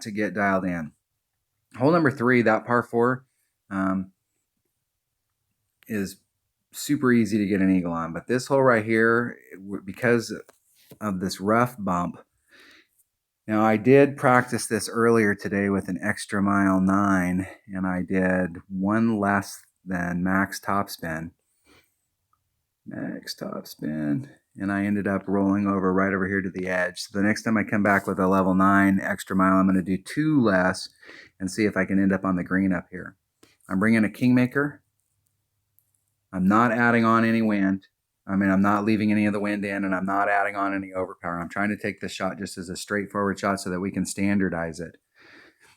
to get dialed in. Hole number 3, that par 4, is super easy to get an eagle on. But this hole right here, because of this rough bump, now I did practice this earlier today with an extra mile 9, and I did one less than max topspin. Max topspin. And I ended up rolling over right over here to the edge. So the next time I come back with a level 9 extra mile, I'm going to do 2 less and see if I can end up on the green up here. I'm bringing a Kingmaker. I'm not adding on any wind. I mean, I'm not leaving any of the wind in, and I'm not adding on any overpower. I'm trying to take this shot just as a straightforward shot so that we can standardize it.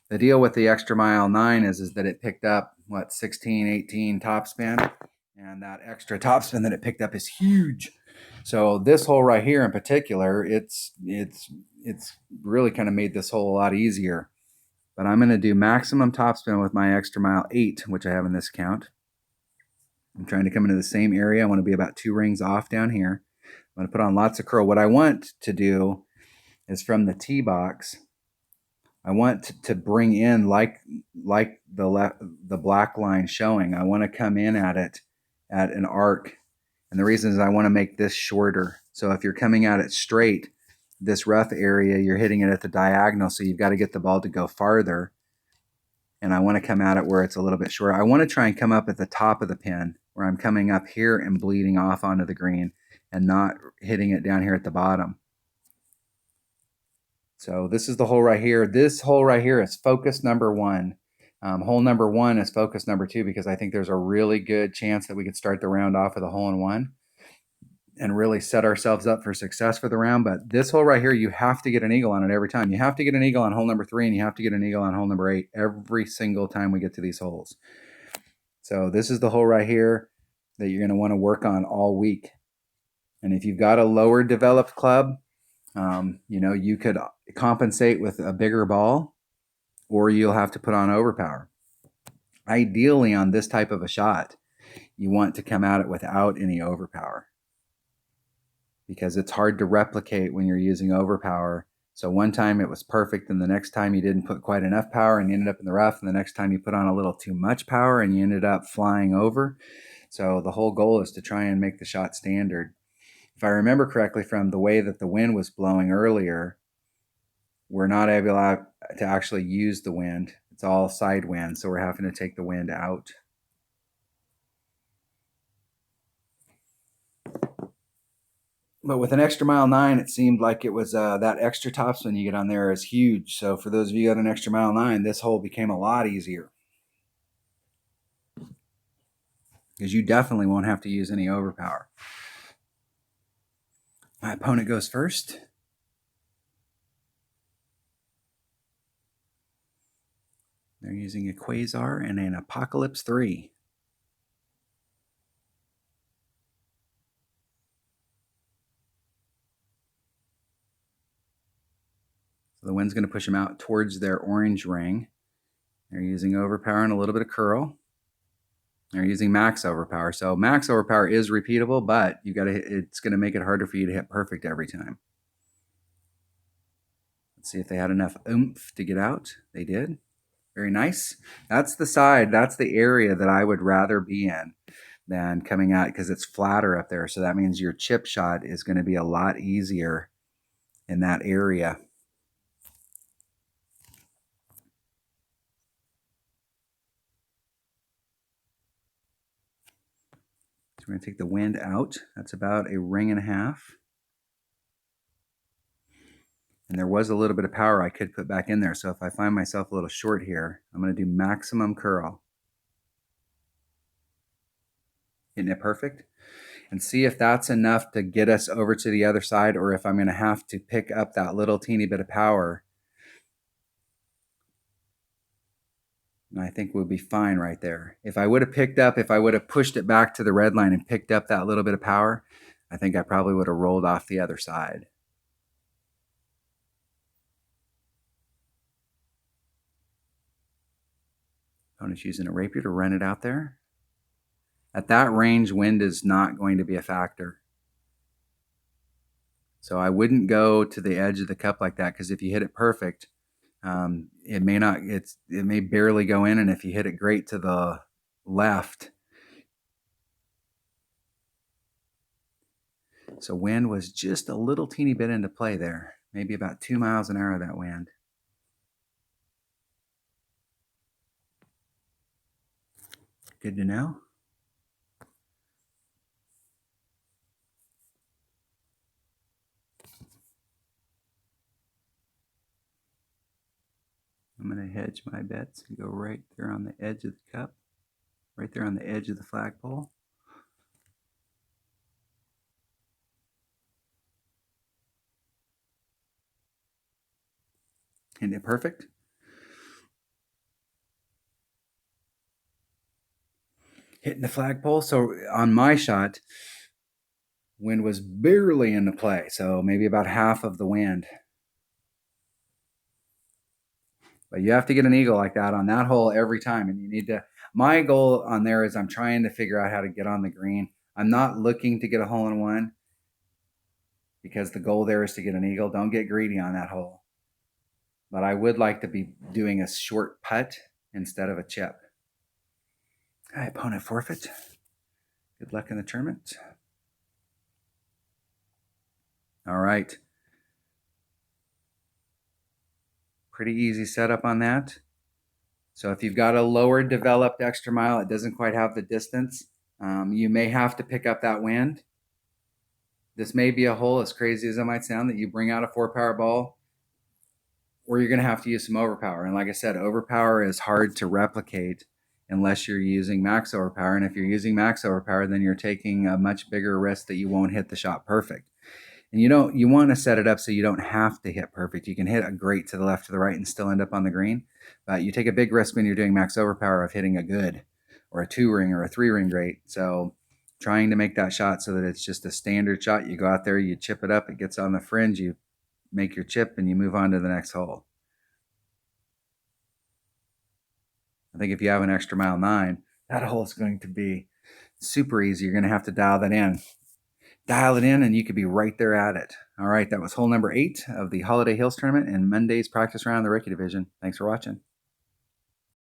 The deal with the extra mile 9 is that it picked up, what, 16, 18 topspin? And that extra topspin that it picked up is huge. So this hole right here in particular, it's really kind of made this hole a lot easier. But I'm going to do maximum topspin with my extra mile 8, which I have in this count. I'm trying to come into the same area. I want to be about 2 rings off down here. I'm going to put on lots of curl. What I want to do is from the tee box, I want to bring in like the black line showing. I want to come in at it at an arc. And the reason is I want to make this shorter. So if you're coming at it straight, this rough area, you're hitting it at the diagonal. So you've got to get the ball to go farther. And I want to come at it where it's a little bit shorter. I want to try and come up at the top of the pin where I'm coming up here and bleeding off onto the green and not hitting it down here at the bottom. So this is the hole right here. This hole right here is focus number 1. Hole number 1 is focus number 2 because I think there's a really good chance that we could start the round off with a hole-in-one and really set ourselves up for success for the round. But this hole right here, you have to get an eagle on it every time. You have to get an eagle on hole number 3, and you have to get an eagle on hole number 8 every single time we get to these holes. So this is the hole right here that you're going to want to work on all week. And if you've got a lower developed club, you could compensate with a bigger ball, or you'll have to put on overpower. Ideally, on this type of a shot, you want to come at it without any overpower because it's hard to replicate when you're using overpower. So one time it was perfect, and the next time you didn't put quite enough power and you ended up in the rough, and the next time you put on a little too much power and you ended up flying over. So the whole goal is to try and make the shot standard. If I remember correctly from the way that the wind was blowing earlier, we're not able to actually use the wind. It's all side wind, so we're having to take the wind out. But with an extra mile 9, it seemed like it was that extra topspin you get on there is huge. So for those of you who got an extra mile 9, this hole became a lot easier because you definitely won't have to use any overpower. My opponent goes first. They're using a Quasar and an Apocalypse 3. So the wind's going to push them out towards their orange ring. They're using overpower and a little bit of curl. They're using max overpower. So max overpower is repeatable, but it's going to make it harder for you to hit perfect every time. Let's see if they had enough oomph to get out. They did. Very nice. That's the side, that's the area that I would rather be in than coming out because it's flatter up there. So that means your chip shot is going to be a lot easier in that area. So we're going to take the wind out. That's about a ring and a half. And there was a little bit of power I could put back in there. So if I find myself a little short here, I'm going to do maximum curl. Isn't it perfect? And see if that's enough to get us over to the other side, or if I'm going to have to pick up that little teeny bit of power. And I think we'll be fine right there. If I would have pushed it back to the red line and picked up that little bit of power, I think I probably would have rolled off the other side. Opponent's using a rapier to run it out there. At that range, wind is not going to be a factor. So I wouldn't go to the edge of the cup like that, because if you hit it perfect, It may not, it may barely go in. And if you hit it great to the left, so wind was just a little teeny bit into play there, maybe about 2 miles an hour, that wind. Good to know. I'm going to hedge my bets and go right there on the edge of the cup, right there on the edge of the flagpole. Isn't it perfect? Hitting the flagpole. So on my shot, wind was barely into play, so maybe about half of the wind. But you have to get an eagle like that on that hole every time, and you need to. My goal on there is I'm trying to figure out how to get on the green. I'm not looking to get a hole in one because the goal there is to get an eagle. Don't get greedy on that hole. But I would like to be doing a short putt instead of a chip. Hi, opponent forfeit. Good luck in the tournament. All right. Pretty easy setup on that. So if you've got a lower developed extra mile, it doesn't quite have the distance. You may have to pick up that wind. This may be a hole, as crazy as it might sound, that you bring out a 4-power ball, or you're going to have to use some overpower. And like I said, overpower is hard to replicate unless you're using max overpower. And if you're using max overpower, then you're taking a much bigger risk that you won't hit the shot perfect. And you want to set it up so you don't have to hit perfect. You can hit a great to the left, to the right, and still end up on the green. But you take a big risk when you're doing max overpower of hitting a good or a 2-ring or a 3-ring great. So trying to make that shot so that it's just a standard shot. You go out there, you chip it up, it gets on the fringe, you make your chip, and you move on to the next hole. I think if you have an extra mile 9, that hole is going to be super easy. You're going to have to dial that in. Dial it in and you could be right there at it. All right, that was hole number 8 of the Holiday Hills Tournament and Monday's practice round of the Rookie Division. Thanks for watching.